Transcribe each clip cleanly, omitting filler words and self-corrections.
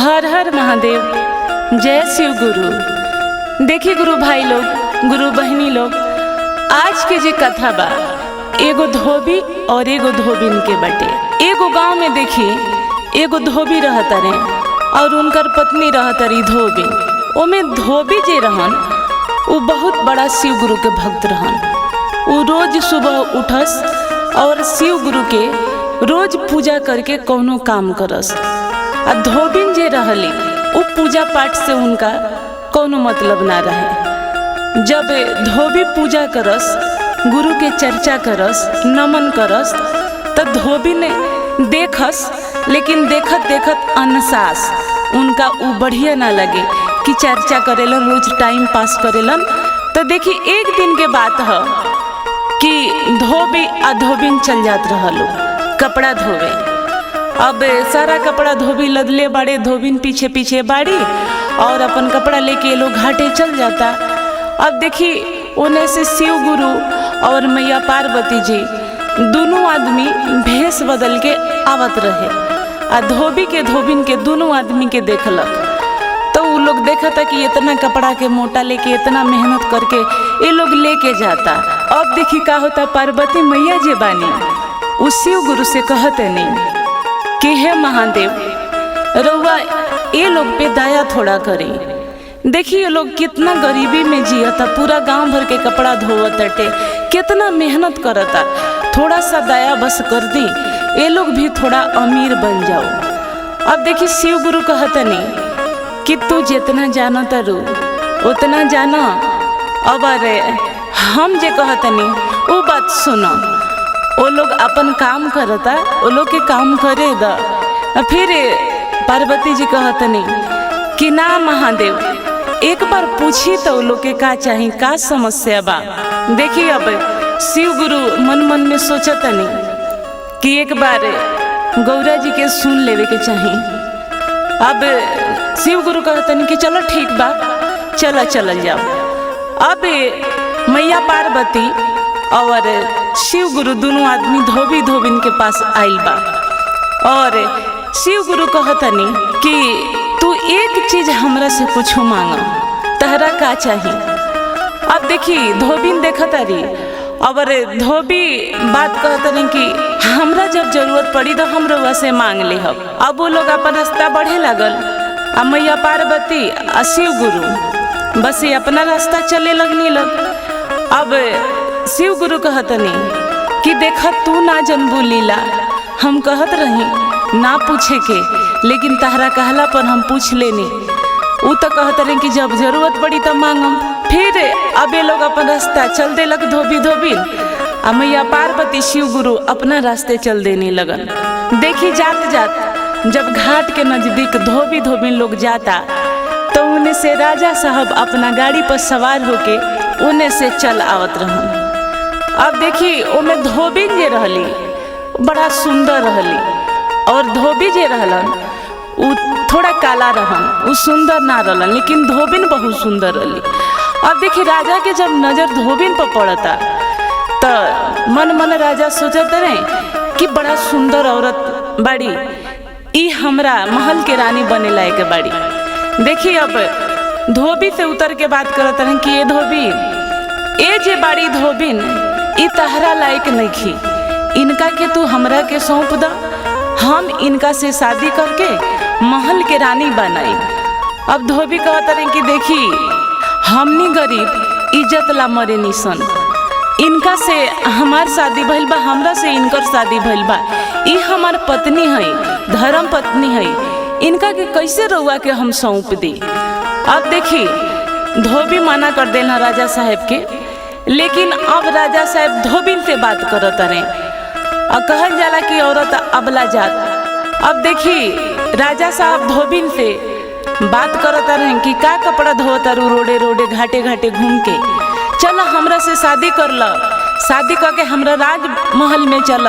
हर हर महादेव। जय शिव गुरु। देखिए गुरु भाई लोग, गुरु बहनी लोग, आज के जे कथा बा एगो धोबी और एगो धोबिन के बटे। एगो गांव में देखी एगो धोबी रहता रे और उनकर पत्नी रहता रही धोबी। ओमे धोबी जे रहन वो बहुत बड़ा शिव गुरु के भक्त रहन। वो रोज सुबह उठस और शिव गुरु के रोज पूजा करके कौनो काम करस। आ धोबिन जे रहली वो पूजा पाठ से उनका कौनो मतलब ना रहे। जब धोबी पूजा करस, गुरु के चर्चा करस, नमन करस, तब धोबी ने देखस, लेकिन देखत देखत अनसास उनका वो बढ़िया ना लगे कि चर्चा करेलन, रोज टाइम पास करेलन। तो देखी एक दिन के बात है कि धोबी आ धोबिन चल जात रहलो कपड़ा धोवे। अब सारा कपड़ा धोबी लदले बाड़े, धोबिन पीछे पीछे बाड़ी और अपन कपड़ा लेके लोग घाटे चल जाता। अब देखी उन्हें से शिव गुरु और मैया पार्वती जी दोनों आदमी भेष बदल के आवत रहे। आ धोबी के धोबिन के दोनों आदमी के देखलक तो वो लोग देखा था कि इतना कपड़ा के मोटा लेके इतना मेहनत करके ये लोग लेके जाता। अब देखी का होता, पार्वती मैया जे बानी उस शिव गुरु से कहते नहीं कि हे महादेव, रउआ ये लोग पे दया थोड़ा करी। देखिए लोग कितना गरीबी में जियता, पूरा गांव भर के कपड़ा धोवत अटे, कितना मेहनत करता। थोड़ा सा दया बस कर दी, ये लोग भी थोड़ा अमीर बन जाओ। अब देखिए शिव गुरु कहते नहीं कि तू जितना जानो तारू उतना जानो। अब अरे हम जे कहते नहीं वो बात सुनो। वो लोग अपन काम करता, वो लोग के काम करे द। फिर पार्वती जी कहतनी कि ना महादेव, एक बार पूछी तो वो लोग के का चाहिए, का समस्या बा। देखिए अब शिव गुरु मन मन में सोचतनी कि एक बार गौरा जी के सुन लेवे के चाहिए। अब शिव गुरु कहतनी कि चलो ठीक बा, चल जाओ। अब मैया पार्वती और शिव गुरु दोनों आदमी धोबी धोबिन के पास आइल बा और शिव गुरु कहतनी कि तू एक चीज हमरा से कुछ मांगा, तहरा का चाहिए। अब देखी धोबिन देखता रही और धोबी बात कहतनी कि हमरा जब जरूरत पड़ी तो हम रउआ से मांग ले। अब वो लोग अपन रास्ता बढ़े लगल। अब मैया पार्वती आ शिव गुरु बस ये अपना रास्ता चले लगने लग। अब शिव गुरु कहतनी कि देखा तू ना जनबू लीला, हम कहत रही ना पूछे के, लेकिन तहरा कहला पर हम पूछ लेनी। वो तो कहत रहे कि जब जरूरत पड़ी तो मांगम। फिर अब ये लोग अपन रास्ता चल दे लग धोबी धोबिन। अब मैया पार्वती शिव गुरु अपना रास्ते चल देने लगन। देखी जात जात जब घाट के नजदीक धोबी धोबिन लोग जाता तो उन्हें से राजा साहब अपना गाड़ी पर सवार होके उन्हें से चल आवत रहन। अब देखी ओमे धोबिन जे रहली बड़ा सुंदर रहली और धोबी जे रहलन उ थोड़ा काला रहन, उ सुंदर ना रहलन, लेकिन धोबिन बहुत सुंदर रहली। अब देखी राजा के जब नजर धोबिन पर पड़ता तो मन मन राजा सोचत रहे कि बड़ा सुंदर औरत बाड़ी, ई हमरा महल के रानी बने लायक बाड़ी। देखी अब धोबी से उतर के बात करत रहे कि ये धोबी, ए जे बाड़ी धोबिन ई तहरा लायक नहीं, इनका के तू हमरा के सौंप द, हम इनका से शादी करके महल के रानी बनाई। अब धोबी कहता रहे कि देखी हमनी गरीब इज्जत ला मरे निसन, इनका से हमार शादी भइल बा, हमरा से इनकर शादी भइल बा, ई हमार पत्नी है, धर्म पत्नी है, इनका के कैसे रउआ के हम सौंप दी। अब देखी धोबी मना कर देना राजा साहब के, लेकिन अब राजा साहब धोबिन से बात करत रहे और कहल जाला कि औरत अबला जात। अब देखी राजा साहब धोबिन से बात करत रहे कि का कपड़ा धोत रू रोडे रोडे घाटे घाटे घूम के, चल हमरा से शादी कर ल, शादी करके हमरा राजमहल में चल,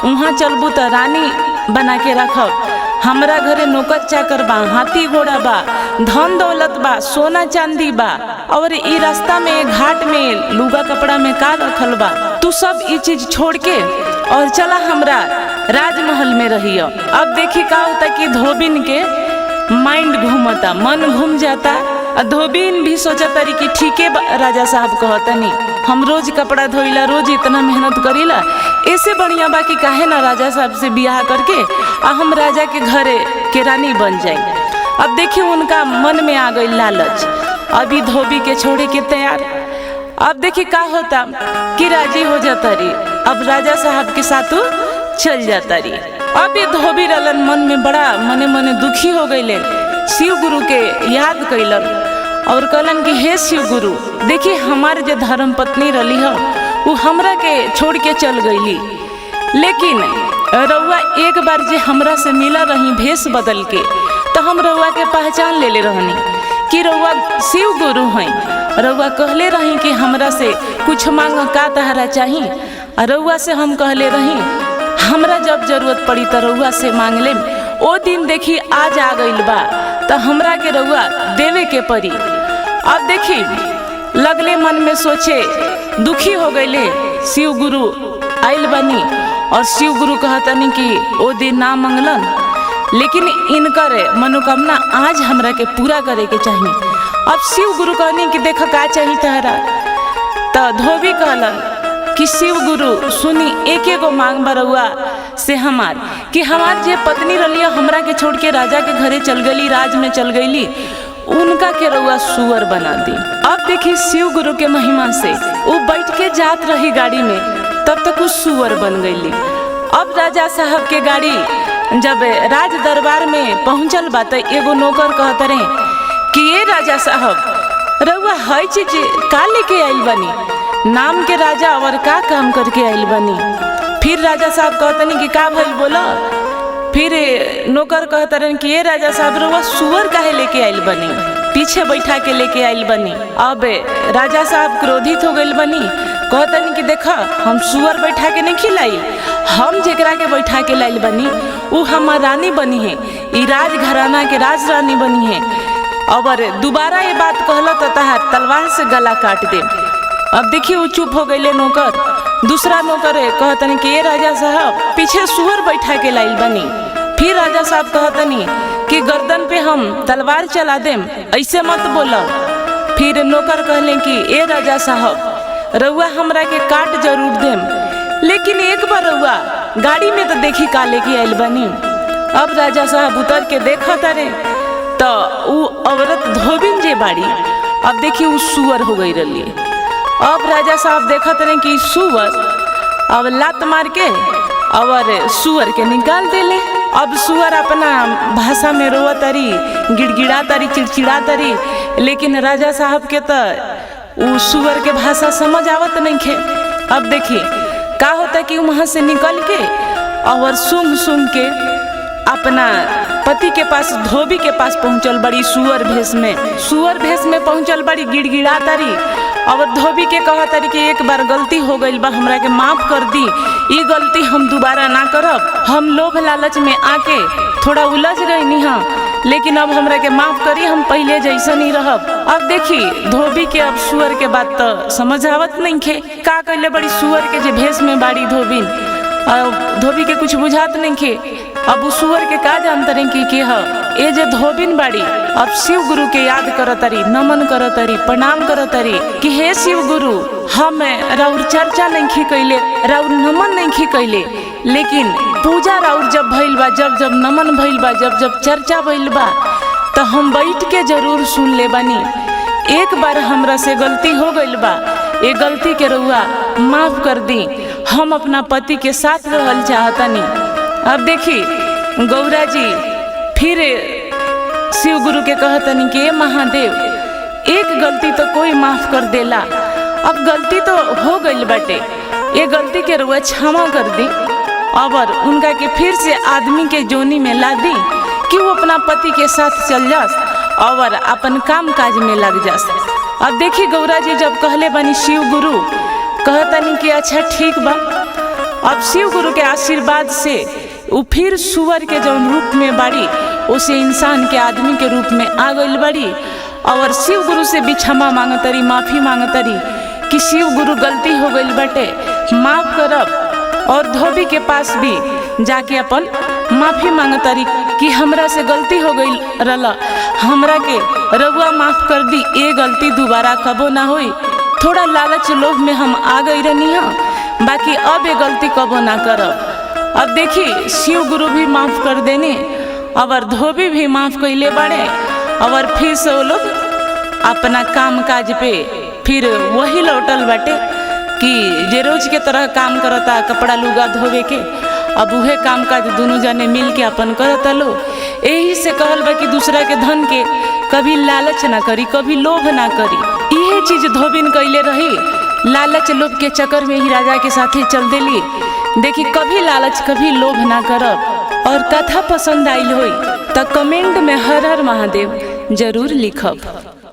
वहाँ चलबू तो रानी बना के रखब। हमरा घरे नौकर चाकर बा, हाथी घोड़ा बा, धन दौलत बा, सोना चांदी बा, और ई रास्ता में घाट में लुगा कपड़ा में का रखल बा। तू सब ये चीज छोड़ के और चला हमरा राजमहल में रहियो। अब देखी का होता कि धोबिन के माइंड घूमता, मन घूम जाता। धोबिन भी सोचा तारी कि ठीक है राजा साहब कहतनी, हम रोज कपड़ा धोइला, रोज इतना मेहनत करीला, ऐसे बढ़िया बाकी काहे ना राजा साहब से बियाह करके हम राजा के घरे के रानी बन जाए। अब देखिए उनका मन में आ गई लालच, अभी धोबी के छोड़े के तैयार। अब देखिए का होता कि राजी हो जाता रही, अब राजा साहब के साथ चल जाता रही। अब ये धोबी रलन मन में बड़ा मने मने दुखी हो गईले, शिव गुरु के याद कैलन और कहलन कि हे शिव गुरु, देखिए हमारे जो धर्म पत्नी रली है वो हमरा के छोड़ के चल गईली, लेकिन रउआ एक बार जे हमरा से मिला रही भेष बदल के, तो हम रउआ के पहचान ले रहनी कि रउआ शिव गुरु हैं। रउआ कहले रही कि हमरा से कुछ मांग का तहरा चाहिए, रउआ से हम कहले रही हमरा जब जरूरत पड़ी तो रउआ से मांग ले। ओ दिन देखी आज आ गइल बा, तो हमरा के रउआ देवे के पड़ी। अब देखी लगले मन में सोचे, दुखी हो गईले, शिव गुरु आइल बनी और शिव गुरु कहतनी कि ओ दिन ना मंगलन, लेकिन इनकर मनोकामना आज हमरा के पूरा करे के चाहिए। अब शिव गुरु कहनी कि देख का चाहिए तहरा, तो धोबी कहलन कि शिव गुरु सुनी एक एगो मांग बरुआ से हमार कि हमार जे पत्नी रलिया हमरा के छोड़ के राजा के घरे चल गई, राज में चल गईली, उनका के रउआ सुअर बना दी। अब देखी शिव गुरु के महिमा से वो बैठ के जात रही गाड़ी में, तब तक वो सुअर बन गईली। अब राजा साहब के गाड़ी जब राज दरबार में पहुंचल बा तो एगो नौकर कहत रहे कि ये राजा साहब रउआ हई चीज का लेके आइल बनी, नाम के राजा और का काम करके आइल बनी। फिर राजा साहब कहतनी कि का भइल बोला। फिर नौकर कहत रहे कि ये राजा साहब रउआ सुअर काहे लेके आइल बनी, पीछे बैठा के लेके आइल बनी। अब राजा साहब क्रोधित हो गइल बनी, कहतनी कि देखा हम सुअर बैठा के नहीं खिलाई, हम जेकरा के बैठा के लाइल बनी वो हमार रानी बनी है, ई राज घराना के राज रानी बनी है। और दोबारा ये बात कहला तो तहार तलवार से गला काट दे। अब देखिए वो चुप हो गईले नौकर। दूसरा नौकर कहतनी कि ये राजा साहब पीछे सुअर बैठा के लाइल बनी। फिर राजा साहब कहतनी कि गर्दन पे हम तलवार चला देम, ऐसे मत बोलो। फिर नौकर कहले कि ए राजा साहब रउआ हमरा के काट जरूर देम, लेकिन एक बार रउआ गाड़ी में तो देखी का लेके आइल बनी। अब राजा साहब उतर के देखा तारे तो वो औरत धोबिन जे बाड़ी, अब देखी वो सुअर हो गई रही। अब राजा साहब देखा तारे कि सुअर, अब लात मार के और सुअर के निकाल देले। अब सुअर अपना भाषा में रोआ तारी, गिड़गिड़ा तारी, चिड़चिड़ा तारी, लेकिन राजा साहब के तो वो सुअर के भाषा समझ आवत नहीं खे। अब देखिए का होता कि वहाँ से निकल के और सूंघ सूंघ के अपना पति के पास, धोबी के पास पहुँचल बड़ी सुअर भेष में पहुँचल बड़ी, गिड़गिड़ा तारी और धोबी के कहा तारी कि एक बार गलती हो गई बा, हमरा के माफ कर दी, ये गलती हम दोबारा ना करब, हम लोभ लालच में आके थोड़ा उलझ गई नहीं हाँ, लेकिन अब हमरा के माफ करी, हम पहले जैसा नहीं रहब। अब देखी धोबी के अब सुअर के बात तो समझ आवत नहीं खे, का कहले बड़ी सुअर के जे भेष में बाड़ी धोबी, धोबी के कुछ बुझात नहीं खे। अब उस सुअर के का जानते रहे कि ये जे धोबिन बाड़ी अब शिव गुरु के याद करतरी, नमन करतरी, प्रणाम करतरी कि हे शिव गुरु हम राउर चर्चा नहीं कैले, राउर नमन नहीं कैले, लेकिन पूजा राउर जब भइल बा, जब नमन भइल बा, जब चर्चा भइल बा, तो हम बैठ के जरूर सुन ले बनी। एक बार हमरा से गलती हो गइल बा, ये गलती के रउआ माफ कर दी, हम अपना पति के साथ रहल चाहतनी। अब देखी गौरा जी फिर शिव गुरु के कहतनी कि ये महादेव एक गलती तो कोई माफ कर देला, अब गलती तो हो गई बाटे, ये गलती के रउआ क्षमा कर दी और उनका के फिर से आदमी के जोनी में ला दी कि वो अपना पति के साथ चल जास और अपन काम काज में लग जास। अब देखी गौरा जी जब कहले बनी शिव गुरु कहतनी कि अच्छा ठीक बा। अब शिव गुरु के आशीर्वाद से वो फिर सुअर के जौन रूप में बाड़ी उसे इंसान के आदमी के रूप में आ गई बड़ी और शिव गुरु से भी क्षमा मांगतरी, माफी मांगतरी कि शिव गुरु गलती हो गई बटे, माफ करब। और धोबी के पास भी जाके अपन माफी मांगतारी कि हमरा से गलती हो गई रला, हमरा के रउआ माफ कर दी, ये गलती दोबारा कबो ना होई। थोड़ा लालच लोभ में हम आ गई रहनी है, बाकी अब ये गलती कबो ना करब। अब देखी शिव गुरु भी माफ कर देने, और धोबी भी माफ कैले बड़े, और फिर से वो लोग अपना काम काज पे फिर वही लौटल बाटे कि जे रोज के तरह काम करता कपड़ा लुगा धोवे के, अब उहे काम काज दोनों जने मिल के अपन करता लो। यही से कहल बा कि दूसरा के धन के कभी लालच ना करी, कभी लोभ ना करी। यही चीज धोबिन कैले रही, लालच लोभ के चक्कर में ही राजा के साथे चल देली। देखी कभी लालच कभी लोभ ना करब। और कथा पसंद आइल होई तो कमेंट में हर हर महादेव जरूर लिखब।